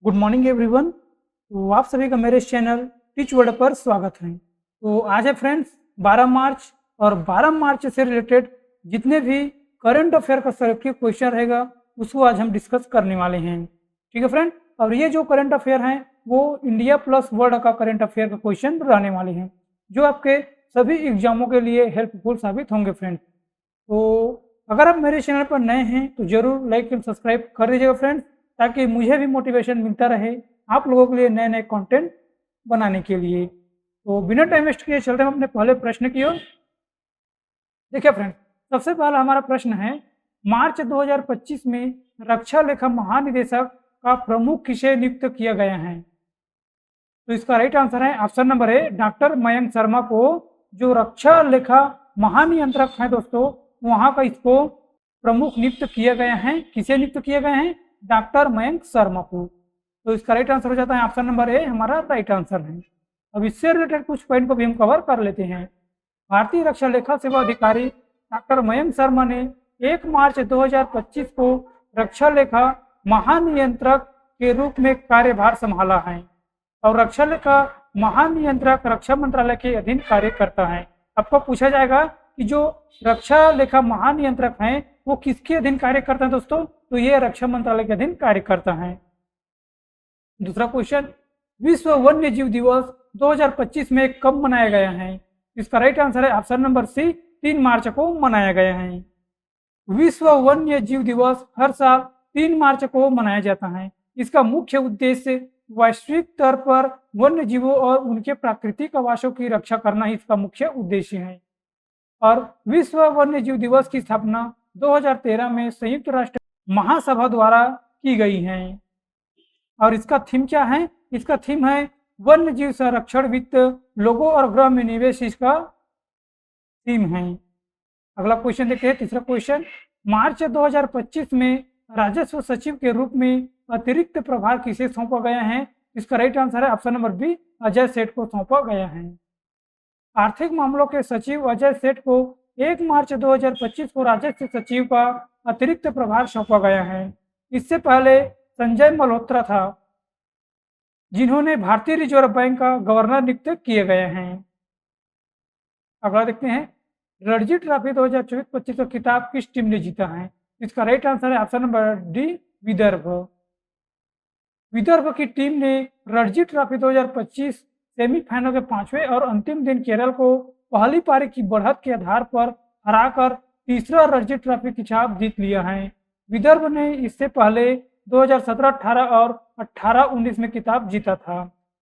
Good morning everyone. तो आप सभी का मेरे चैनल टीच वर्ल्ड पर स्वागत है। तो आज है फ्रेंड्स 12 मार्च और 12 मार्च से रिलेटेड जितने भी करंट अफेयर का सेलेक्टिव क्वेश्चन रहेगा उसको आज हम डिस्कस करने वाले हैं। ठीक है फ्रेंड, और ये जो करंट अफेयर हैं वो इंडिया प्लस वर्ल्ड का करंट अफेयर का क्वेश्चन रहने वाले हैं जो आपके सभी एग्जामों के लिए हेल्पफुल साबित होंगे फ्रेंड। तो अगर आप मेरे चैनल पर नए हैं तो जरूर लाइक एंड सब्सक्राइब कर दीजिएगा फ्रेंड्स, ताकि मुझे भी मोटिवेशन मिलता रहे आप लोगों के लिए नए नए कंटेंट बनाने के लिए। तो बिना टाइम वेस्ट किए चलते हैं अपने पहले प्रश्न की ओर। देखिए फ्रेंड, सबसे पहला हमारा प्रश्न है, मार्च 2025 में रक्षा लेखा महानिदेशक का प्रमुख किसे नियुक्त किया गया है? तो इसका राइट आंसर है option number A doctor Mayank Sharma को जो रक्षा लेखा महानियंत्रक है दोस्तों, वहां का इसको प्रमुख नियुक्त किया गया है। किसे नियुक्त किया गया है? डॉक्टर मयंक शर्मा को। तो इसका राइट आंसर हो जाता है ऑप्शन नंबर ए हमारा राइट आंसर है। अब इससे रिलेटेड कुछ पॉइंट को भी हम कवर कर लेते हैं। भारतीय रक्षा लेखा सेवा अधिकारी डॉक्टर मयंक शर्मा ने 1 मार्च 2025 को रक्षा लेखा महानियंत्रक के रूप में कार्यभार संभाला है और रक्षा लेखा महानियंत्रक रक्षा मंत्रालय के अधीन कार्य करता है। आपको पूछा जाएगा कि जो रक्षा लेखा महानियंत्रक हैं वो किसके अधीन कार्य करता है दोस्तों? तो ये रक्षा मंत्रालय के अधीन कार्य करता है। दूसरा क्वेश्चन, विश्व वन्य जीव दिवस 2025 में कब मनाया गया है? इसका राइट आंसर है ऑप्शन नंबर सी 3 मार्च को मनाया गया है। विश्व वन्य जीव दिवस हर साल 3 मार्च को मनाया जाता है। इसका मुख्य उद्देश्य वैश्विक स्तर पर वन्य जीवों और उनके प्राकृतिक आवासों की रक्षा करना ही इसका मुख्य उद्देश्य है। और विश्व वन्य जीव दिवस की स्थापना 2013 में संयुक्त राष्ट्र महासभा द्वारा की गई है। और इसका थीम क्या है? इसका थीम है वन्य जीव संरक्षण, वित्त, लोगों और ग्रह में निवेश, इसका थीम है। अगला क्वेश्चन देखते हैं, तीसरा क्वेश्चन, मार्च 2025 में राजस्व सचिव के रूप में अतिरिक्त प्रभार किसे सौंपा गया है? इसका राइट आंसर है ऑप्शन नंबर बी अजय सेठ को सौंपा गया है। आर्थिक मामलों के सचिव अजय सेठ को 1 मार्च 2025 को राजस्व सचिव का अतिरिक्त प्रभार सौंपा गया है। इससे पहले संजय मल्होत्रा था जिन्होंने भारतीय रिजर्व बैंक का गवर्नर नियुक्त किए गए हैं। अगला देखते हैं, रणजी ट्रॉफी 2024-25 का खिताब किस टीम ने जीता है? इसका राइट आंसर है option number D Vidarbha. Vidarbha की टीम ने रणजी ट्रॉफी 2025 सेमीफाइनल के 5वें और अंतिम दिन केरल को पहली पारी की बढ़त के आधार पर हराकर तीसरा रणजी ट्रॉफी खिताब जीत लिया है। विदर्भ ने इससे पहले 2017-18 और 18-19 में खिताब जीता था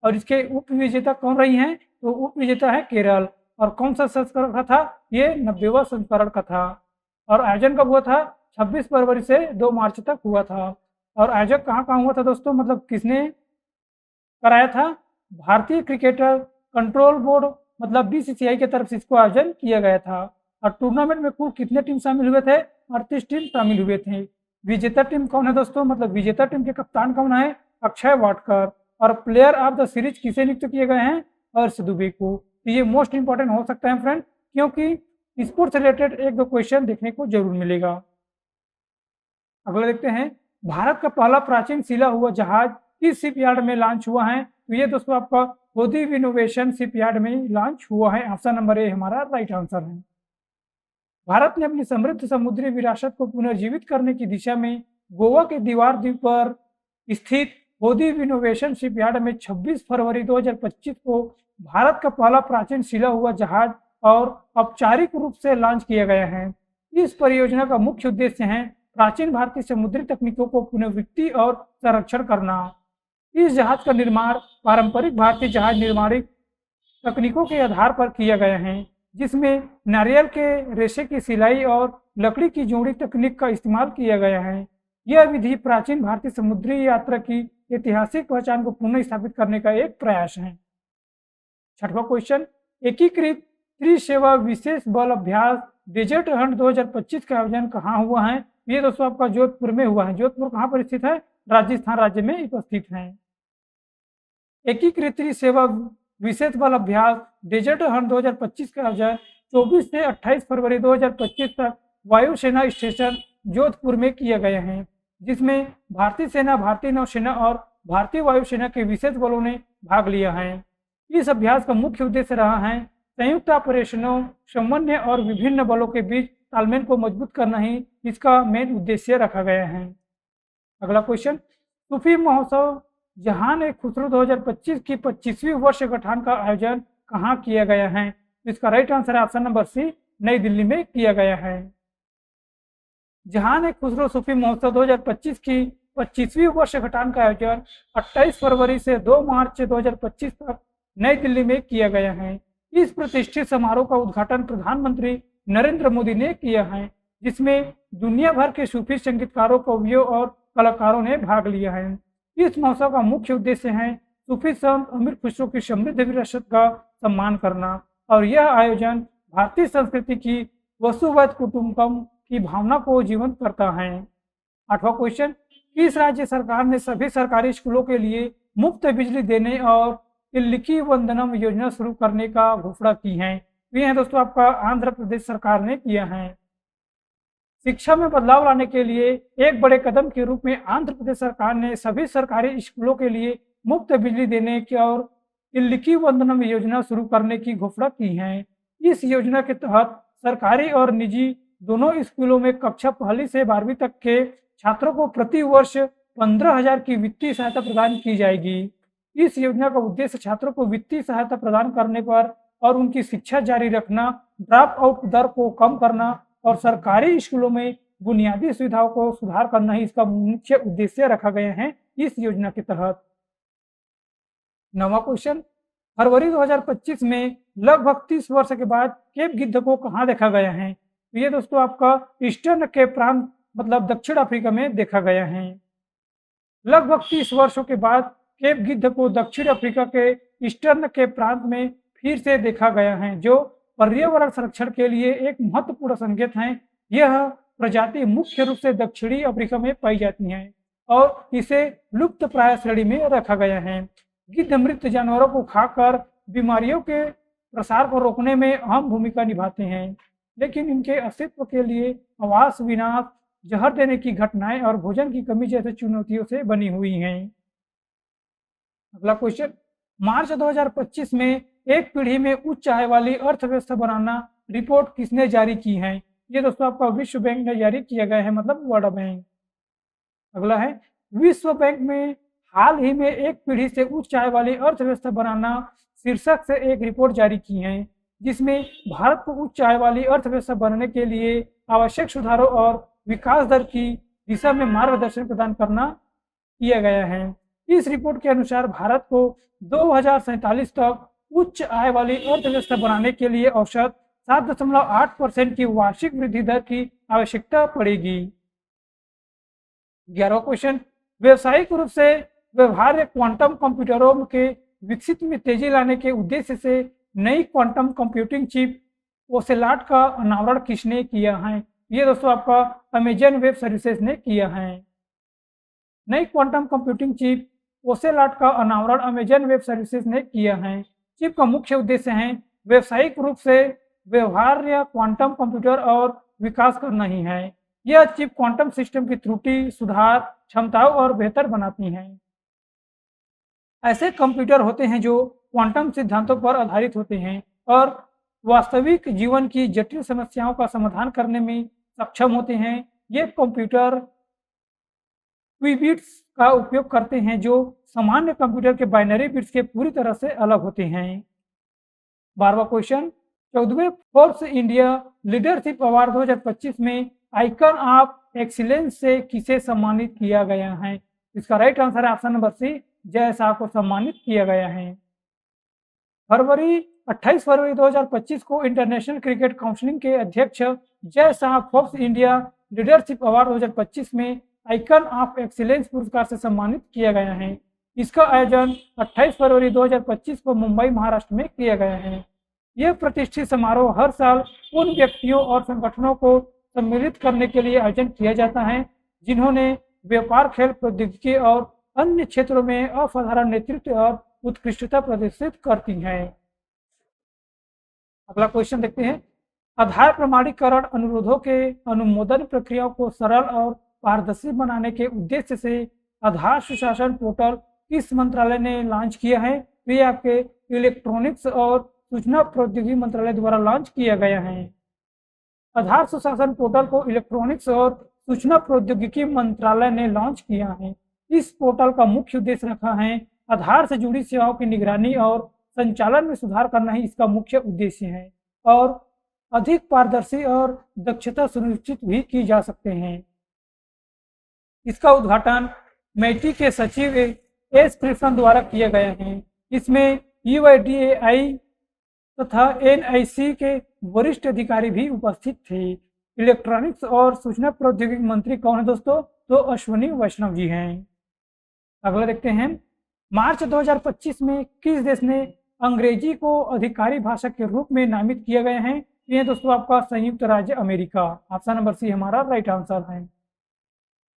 और इसके उप विजेता कौन रही हैं? तो उप विजेता है केरल। और कौन सा संस्करण का था? ये 90वां संस्करण का था। और आयोजन कब हुआ था? 26 फरवरी से 2 मार्च तक हुआ था। और आयोजक कहाँ कहाँ हुआ था दोस्तों, मतलब किसने कराया था? भारतीय क्रिकेटर कंट्रोल बोर्ड मतलब BCCI की तरफ से इसको आयोजन किया गया था। और टूर्नामेंट में कुल कितने टीम शामिल हुए थे? 38 टीम शामिल हुए थे। विजेता टीम कौन है दोस्तों, मतलब विजेता टीम के कप्तान कौन है? अक्षय वाडकर। और प्लेयर ऑफ द सीरीज किसे नियुक्त किए गए हैं? हर्ष दुबे को। तो ये मोस्ट इंपॉर्टेंट हो सकता है फ्रेंड, क्योंकि स्पोर्ट्स रिलेटेड 1-2 क्वेश्चन देखने को जरूर मिलेगा। अगला देखते हैं, भारत का पहला प्राचीन सिला हुआ जहाज किस शिपयार्ड में लॉन्च हुआ है? तो ये दोस्तों आपका गोदी इनोवेशन शिपयार्ड में लॉन्च हुआ है। ऑप्शन नंबर ए हमारा राइट आंसर है। भारत ने अपनी समृद्ध समुद्री विरासत को पुनर्जीवित करने की दिशा में गोवा के दीवार द्वीप पर स्थित गोदी इनोवेशन शिपयार्ड में 26 फरवरी 2025 को भारत का पहला प्राचीन सिला हुआ जहाज और औपचारिक रूप से लॉन्च किया गया है। इस परियोजना का मुख्य उद्देश्य है प्राचीन भारतीय समुद्री तकनीकों को पुनर्वित्ति और संरक्षण करना। इस जहाज का निर्माण पारंपरिक भारतीय जहाज निर्माण तकनीकों के आधार पर किया गया है, जिसमें नारियल के रेशे की सिलाई और लकड़ी की जोड़ी तकनीक का इस्तेमाल किया गया है। यह विधि प्राचीन भारतीय समुद्री यात्रा की ऐतिहासिक पहचान को पुनः स्थापित करने का एक प्रयास है। छठवां क्वेश्चन, एकीकृत त्रिसेवा विशेष बल अभ्यास डेजर्ट हंट 2025 का आयोजन कहाँ हुआ है? ये दोस्तों आपका जोधपुर में हुआ है। जोधपुर कहाँ पर स्थित है? राजस्थान राज्य में उपस्थित है। एकीकृत त्रिसेवा विशेष बल अभ्यास डेजर्ट हंट 2025 का आयोजन 24 से 28 फरवरी 2025 तक वायुसेना स्टेशन जोधपुर में किया गया है, जिसमें भारतीय सेना, भारतीय नौसेना और भारतीय वायुसेना के विशेष बलों ने भाग लिया है। इस अभ्यास का मुख्य उद्देश्य रहा है संयुक्त ऑपरेशनों, समन्वय और विभिन्न बलों के बीच तालमेल को मजबूत करना ही इसका मेन उद्देश्य रखा गया है। अगला क्वेश्चन, सूफी महोत्सव जहान-ए-खुसरो 2025 की 25वीं वर्षगांठ का आयोजन कहाँ किया गया है? इसका राइट आंसर है ऑप्शन नंबर सी, नई दिल्ली में किया गया है। जहान-ए-खुसरो सूफी महोत्सव 2025 की 25वीं वर्षगांठ का आयोजन 28 फरवरी से 2 मार्च 2025 तक नई दिल्ली में किया गया है। इस प्रतिष्ठित समारोह का उद्घाटन प्रधानमंत्री नरेंद्र मोदी ने किया है, जिसमें दुनिया भर के सूफी संगीतकारों, कवियों और कलाकारों ने भाग लिया है। इस महोत्सव का मुख्य उद्देश्य है सूफी संत अमीर खुसरो की समृद्ध विरासत का सम्मान करना और यह आयोजन भारतीय संस्कृति की वसुवैध कुटुंबकम की भावना को जीवंत करता है। 8वां क्वेश्चन, किस राज्य सरकार ने सभी सरकारी स्कूलों के लिए मुफ्त बिजली देने और इल्लिकी वंदनम योजना शुरू करने का घोषणा की है? ये है दोस्तों आपका आंध्र प्रदेश सरकार ने किया है। शिक्षा में बदलाव लाने के लिए एक बड़े कदम के रूप में आंध्र प्रदेश सरकार ने सभी सरकारी स्कूलों के लिए मुफ्त बिजली देने की और इल्लिकी वंदनम योजना शुरू करने की घोषणा की है। इस योजना के तहत सरकारी और निजी दोनों स्कूलों में कक्षा 1 से 12वीं तक के छात्रों को प्रति वर्ष 15,000 की वित्तीय सहायता प्रदान की जाएगी। इस योजना का उद्देश्य छात्रों को वित्तीय सहायता प्रदान करने पर और उनकी शिक्षा जारी रखना, ड्रॉप आउट दर को कम करना और सरकारी स्कूलों में बुनियादी सुविधाओं को सुधार करना ही इसका मुख्य उद्देश्य रखा गया है इस योजना के तहत। 9वां क्वेश्चन, फरवरी 2025 में लगभग 30 वर्ष के बाद केप गिद्ध को कहाँ देखा गया है? तो ये दोस्तों आपका ईस्टर्न केप प्रांत मतलब दक्षिण अफ्रीका में देखा गया है। लगभग 30 वर्षों के बाद केप गिद्ध को दक्षिण अफ्रीका के ईस्टर्न केप प्रांत में फिर से देखा गया है, जो पर्यावरण संरक्षण के लिए एक महत्वपूर्ण संकेत है। यह प्रजाति मुख्य रूप से दक्षिणी अफ्रीका में पाई जाती है और इसे लुप्त प्राय श्रेणी में रखा गया है। गिद्ध मृत जानवरों को खाकर बीमारियों के प्रसार को रोकने में अहम भूमिका निभाते हैं, लेकिन इनके अस्तित्व के लिए आवास विनाश, जहर देने की घटनाएं और भोजन की कमी जैसी चुनौतियों से बनी हुई हैं। अगला क्वेश्चन, मार्च 2025 में एक पीढ़ी में उच्च आय वाली अर्थव्यवस्था बनाना रिपोर्ट किसने जारी की है? ये दोस्तों आपका विश्व बैंक ने जारी किया गया है, मतलब वर्ल्ड बैंक। अगला है, विश्व बैंक में हाल ही में एक पीढ़ी से उच्च आय वाली अर्थव्यवस्था बनाना शीर्षक से एक रिपोर्ट जारी की है, जिसमें भारत को उच्च आय वाली अर्थव्यवस्था बनने के लिए आवश्यक सुधारों और विकास दर की दिशा में मार्गदर्शन प्रदान करना किया गया है। इस रिपोर्ट के अनुसार भारत को 2047 तक उच्च आय वाली अर्थव्यवस्था बनाने के लिए औसत 7.8% की वार्षिक वृद्धि दर की आवश्यकता पड़ेगी। 11वां क्वेश्चन, व्यावसायिक रूप से व्यवहार्य क्वांटम कंप्यूटरों के विकसित में तेजी लाने के उद्देश्य से नई क्वांटम कंप्यूटिंग चिप ओसेलॉट का अनावरण किसने किया है? ये दोस्तों आपका अमेजन वेब सर्विसेज ने किया है। नई क्वांटम कंप्यूटिंग चिप ओसेलॉट का अनावरण अमेजन वेब सर्विसेज ने किया है। चिप का मुख्य उद्देश्य है व्यावसायिक रूप से व्यवहार्य क्वांटम कंप्यूटर और विकास करना ही है। यह चिप क्वांटम सिस्टम की त्रुटि सुधार क्षमताओं और बेहतर बनाती हैं। ऐसे कंप्यूटर होते हैं जो क्वांटम सिद्धांतों पर आधारित होते हैं और वास्तविक जीवन की जटिल समस्याओं का समाधान करने में सक्षम होते हैं। ये कंप्यूटर क्यूबिट्स का उपयोग करते हैं, जो सामान्य कंप्यूटर के बाइनरी बिट्स के पूरी तरह से अलग होते हैं। 12वां क्वेश्चन, 14वें फोर्ब्स इंडिया लीडरशिप अवार्ड 2025 में आइकन ऑफ एक्सीलेंस से किसे सम्मानित किया गया है? इसका राइट आंसर है ऑप्शन नंबर सी, जय शाह को सम्मानित किया गया है। 28 फरवरी 2025 को इंटरनेशनल क्रिकेट काउंसिल के अध्यक्ष Jay Shah Forbes India leadership award 2025 में आइकन ऑफ एक्सीलेंस पुरस्कार से सम्मानित किया गया है। इसका आयोजन 28 फरवरी 2025 को मुंबई, महाराष्ट्र में किया गया है। यह प्रतिष्ठित समारोह हर साल उन व्यक्तियों और संगठनों को सम्मिलित करने के लिए आयोजन किया जाता है जिन्होंने व्यापार, खेल, प्रौद्योगिकी और अन्य क्षेत्रों में असाधारण नेतृत्व और उत्कृष्टता प्रदर्शित करती हैं। अगला क्वेश्चन देखते हैं, आधार प्रमाणीकरण अनुरोधों के अनुमोदन प्रक्रियाओं को सरल और पारदर्शी बनाने के उद्देश्य से आधार सुशासन पोर्टल किस मंत्रालय ने लॉन्च किया है? तो ये आपके इलेक्ट्रॉनिक्स और सूचना प्रौद्योगिकी मंत्रालय द्वारा लॉन्च किया गया है। आधार सुशासन पोर्टल को इलेक्ट्रॉनिक्स और सूचना प्रौद्योगिकी मंत्रालय ने लॉन्च किया है। इस पोर्टल का मुख्य उद्देश्य रखा है आधार से जुड़ी सेवाओं की निगरानी और संचालन में सुधार करना ही इसका मुख्य उद्देश्य है और अधिक पारदर्शी और दक्षता सुनिश्चित भी की जा सकते हैं। इसका उद्घाटन मैटी के सचिव एस कृष्णन द्वारा किया गया है। इसमें यूआईडीएआई तथा एनआईसी के वरिष्ठ अधिकारी भी उपस्थित थे। इलेक्ट्रॉनिक्स और सूचना प्रौद्योगिकी मंत्री कौन है दोस्तों? तो अश्विनी वैष्णव जी हैं। अगला देखते हैं, मार्च 2025 में किस देश ने अंग्रेजी को आधिकारिक भाषा के रूप में नामित किया गया है? ये दोस्तों आपका संयुक्त राज्य अमेरिका। ऑप्शन नंबर सी हमारा राइट आंसर है।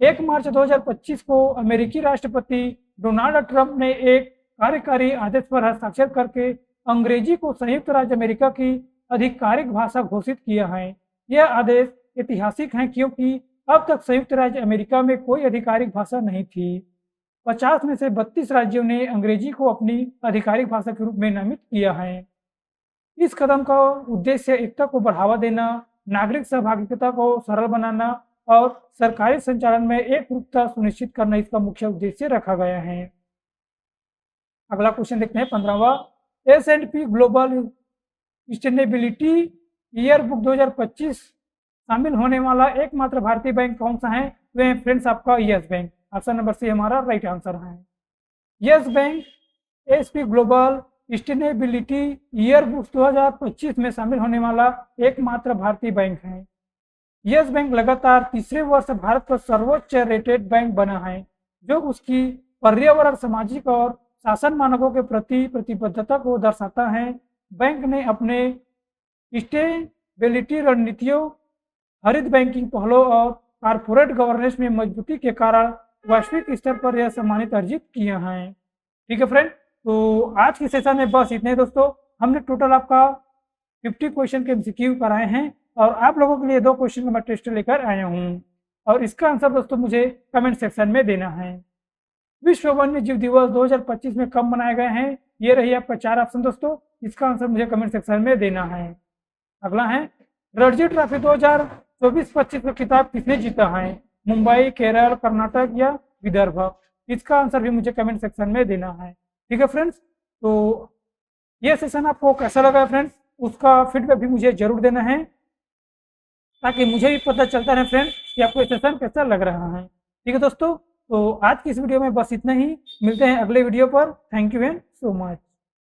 1 मार्च 2025 को अमेरिकी राष्ट्रपति डोनाल्ड ट्रंप ने एक कार्यकारी आदेश पर हस्ताक्षर करके अंग्रेजी को संयुक्त राज्य अमेरिका की आधिकारिक भाषा घोषित किया है। यह आदेश ऐतिहासिक है क्योंकि अब तक संयुक्त राज्य अमेरिका में कोई आधिकारिक भाषा नहीं थी। 50 में से 32 राज्यों ने अंग्रेजी को अपनी आधिकारिक भाषा के रूप में नामित किया है। इस कदम का उद्देश्य एकता को बढ़ावा देना, नागरिक सहभागिता को सरल बनाना और सरकारी संचालन में एकरूपता सुनिश्चित करना इसका मुख्य उद्देश्य रखा गया है। अगला क्वेश्चन देखते हैं 15वां, S&P ग्लोबल सस्टेनेबिलिटी ईयरबुक 2025 शामिल होने वाला एकमात्र भारतीय बैंक कौन सा है? वह फ्रेंड्स आपका Yes Bank. Option number C हमारा राइट आंसर है। Yes Bank S&P Global Sustainability Yearbook 2025 में शामिल होने वाला एकमात्र भारतीय बैंक है। यस बैंक लगातार तीसरे वर्ष भारत का सर्वोच्च रेटेड बैंक बना है, जो उसकी पर्यावरण, सामाजिक और शासन मानकों के प्रति प्रतिबद्धता को दर्शाता है। बैंक ने अपने सस्टेनेबिलिटी रणनीतियों, हरित बैंकिंग पहलों और कॉर्पोरेट गवर्नेंस में मजबूती के कारण वैश्विक स्तर पर यह सम्मानित अर्जित किया है। ठीक है फ्रेंड, तो आज की सेशन में बस इतने दोस्तों। हमने टोटल आपका 50 क्वेश्चन के MCQ कराए हैं और आप लोगों के लिए 2 क्वेश्चन का मैं टेस्ट लेकर आया हूँ और इसका आंसर दोस्तों मुझे कमेंट सेक्शन में देना है। विश्व वन्य जीव दिवस 2025 में कब मनाए गए हैं? ये रही आपका 4 ऑप्शन दोस्तों। इसका आंसर मुझे कमेंट सेक्शन में देना है। अगला है, रणजी ट्रॉफी 2024-25 का खिताब किसने जीता है? मुंबई, केरल, कर्नाटक या विदर्भ? इसका आंसर भी मुझे कमेंट सेक्शन में देना है। ठीक है फ्रेंड्स, तो ये सेशन आपको कैसा लगा फ्रेंड्स, उसका फीडबैक भी मुझे जरूर देना है ताकि मुझे भी पता चलता रहे फ्रेंड्स कि आपको ये सेशन कैसा लग रहा है। ठीक है दोस्तों, तो आज की इस वीडियो में बस इतना ही। मिलते हैं अगले वीडियो पर। Thank you and so much.